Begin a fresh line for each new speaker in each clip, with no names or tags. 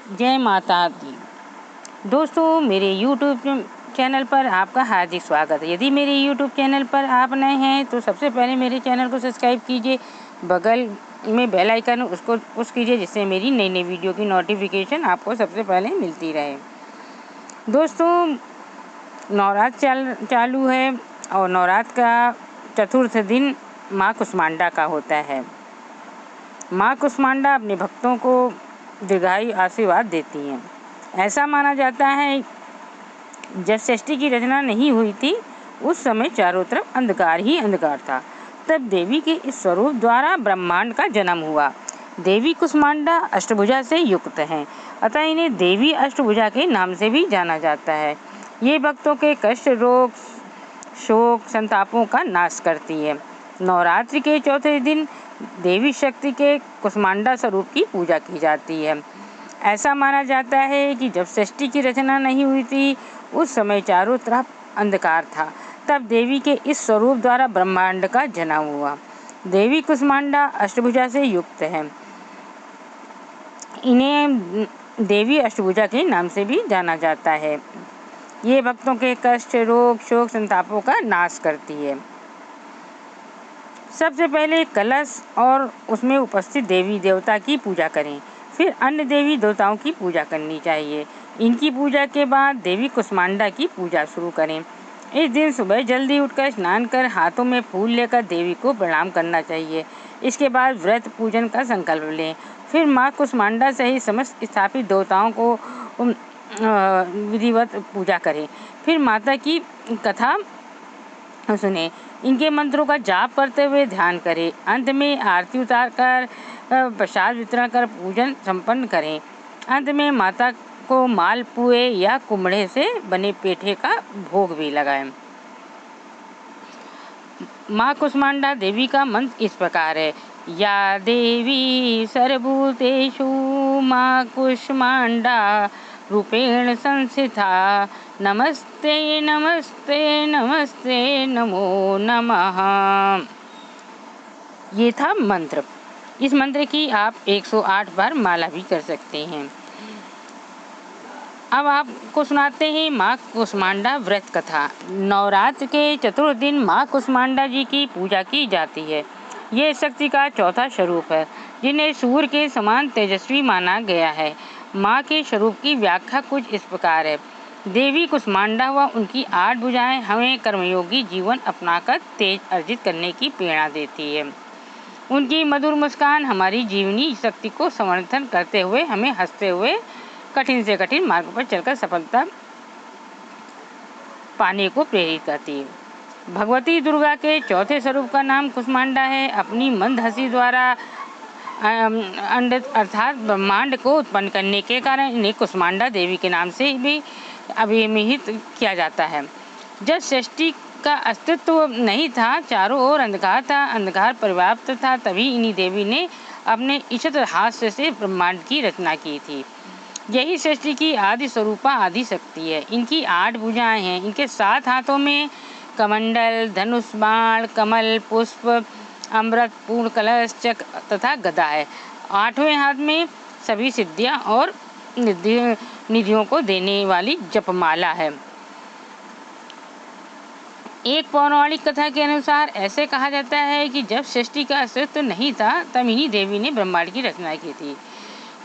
जय माता दी। दोस्तों, मेरे YouTube चैनल पर आपका हार्दिक स्वागत है। यदि मेरे YouTube चैनल पर आप नए हैं तो सबसे पहले मेरे चैनल को सब्सक्राइब कीजिए। बगल में बेल आइकन उसको पुश कीजिए, जिससे मेरी नई नई वीडियो की नोटिफिकेशन आपको सबसे पहले मिलती रहे। दोस्तों, नवरात्र चालू है और नवरात्र का चतुर्थ दिन माँ कुष्मांडा का होता है। माँ कुष्मांडा अपने भक्तों को दीर्घायु आशीर्वाद देती हैं। ऐसा माना जाता है जब सृष्टि की रचना नहीं हुई थी, उस समय चारों तरफ अंधकार ही अंधकार था। तब देवी के इस स्वरूप द्वारा ब्रह्मांड का जन्म हुआ। देवी कुष्मांडा अष्टभुजा से युक्त हैं, अतः इन्हें देवी अष्टभुजा के नाम से भी जाना जाता है। ये भक्तों के कष्ट, रोग, शोक, संतापों का नाश करती है। नवरात्रि के चौथे दिन देवी शक्ति के कुष्मांडा स्वरूप की पूजा की जाती है। ऐसा माना जाता है कि जब सृष्टि की रचना नहीं हुई थी, उस समय चारों तरफ अंधकार था। तब देवी के इस स्वरूप द्वारा ब्रह्मांड का जन्म हुआ। देवी कुष्मांडा अष्टभुजा से युक्त है। इन्हें देवी अष्टभुजा के नाम से भी जाना जाता है। ये भक्तों के कष्ट, रोग, शोक, संतापों का नाश करती है। सबसे पहले कलश और उसमें उपस्थित देवी देवता की पूजा करें, फिर अन्य देवी देवताओं की पूजा करनी चाहिए। इनकी पूजा के बाद देवी कुष्मांडा की पूजा शुरू करें। इस दिन सुबह जल्दी उठकर स्नान कर हाथों में फूल लेकर देवी को प्रणाम करना चाहिए। इसके बाद व्रत पूजन का संकल्प लें। फिर माँ कुष्मांडा सहित समस्त स्थापित देवताओं को विधिवत पूजा करें। फिर माता की कथा सुने, इनके मंत्रों का जाप करते हुए ध्यान करें। अंत में आरती उतारकर प्रसाद वितरण कर पूजन संपन्न करें। अंत में माता को मालपुए या कुम्हड़े से बने पेठे का भोग भी लगाएं। माँ कुष्मांडा देवी का मंत्र इस प्रकार है। या देवी सर्वभूतेषु माँ कुष्मांडा रूपेण संस्थिता, नमस्ते नमस्ते नमस्ते नमो नमः। ये था मंत्र। इस मंत्र की आप 108 बार माला भी कर सकते हैं। अब आपको सुनाते हैं माँ कुष्मांडा व्रत कथा। नवरात्र के चतुर्थ दिन माँ कुष्मांडा जी की पूजा की जाती है। ये शक्ति का चौथा स्वरूप है, जिन्हें सूर्य के समान तेजस्वी माना गया है। माँ के स्वरूप की व्याख्या कुछ इस प्रकार है। देवी कुष्मांडा व उनकी 8 भुजाएं हमें कर्मयोगी जीवन अपनाकर तेज अर्जित करने की प्रेरणा देती है। उनकी मधुर मुस्कान हमारी जीवनी शक्ति को समर्थन करते हुए हमें हंसते हुए कठिन से कठिन मार्ग पर चलकर सफलता पाने को प्रेरित करती है। भगवती दुर्गा के चौथे स्वरूप का नाम कुष्मांडा है। अपनी मंद हंसी द्वारा अंड अर्थात ब्रह्मांड को उत्पन्न करने के कारण इन्हें कुष्मांडा देवी के नाम से भी अभिहित किया जाता है। जब सृष्टि का अस्तित्व नहीं था, चारों ओर अंधकार था, अंधकार पर्याप्त था, तभी इन्हीं देवी ने अपने इच्छित हास्य से ब्रह्मांड की रचना की थी। यही सृष्टि की आदि स्वरूपा आदि शक्ति है। इनकी 8 भुजाएं हैं। इनके 7 हाथों में कमंडल, धनुष, बाण, कमल, पुष्प, अमृत, पूर्ण कलश, चक्र तथा गदा है। 8वें हाथ में सभी सिद्धियां और निधियों को देने वाली जपमाला है। एक पौराणिक कथा के अनुसार ऐसे कहा जाता है कि जब सृष्टि का अस्तित्व नहीं था, तब इन्हीं देवी ने ब्रह्मांड की रचना की थी।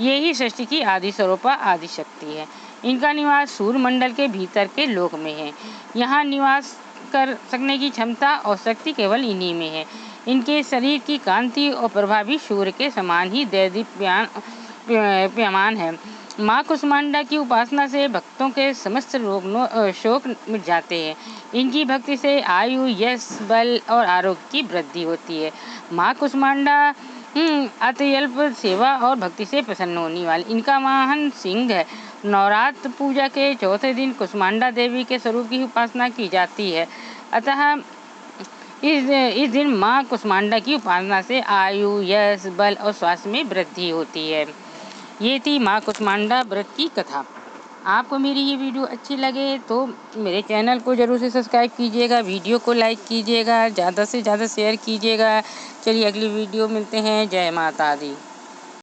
यही सृष्टि की आदि स्वरूपा आदि शक्ति है। इनका निवास सूर्य मंडल के भीतर के लोक में है। यहाँ निवास कर सकने की क्षमता और शक्ति केवल इन्हीं में है। इनके शरीर की कांति और प्रभा भी सूर्य के समान ही दैदीप्यमान है। माँ कुष्मांडा की उपासना से भक्तों के समस्त रोग शोक मिट जाते हैं। इनकी भक्ति से आयु, यश, बल और आरोग्य की वृद्धि होती है। माँ कुष्मांडा अत्यल्प सेवा और भक्ति से प्रसन्न होने वाली। इनका वाहन सिंह है। नवरात्र पूजा के चौथे दिन कुष्मांडा देवी के स्वरूप की उपासना की जाती है। अतः इस दिन माँ कुष्मांडा की उपासना से आयु, यश, बल और स्वास्थ्य में वृद्धि होती है। ये थी माँ कुष्मांडा व्रत की कथा। आपको मेरी ये वीडियो अच्छी लगे तो मेरे चैनल को ज़रूर से सब्सक्राइब कीजिएगा, वीडियो को लाइक कीजिएगा, ज़्यादा से ज़्यादा शेयर कीजिएगा। चलिए अगली वीडियो मिलते हैं। जय माता दी।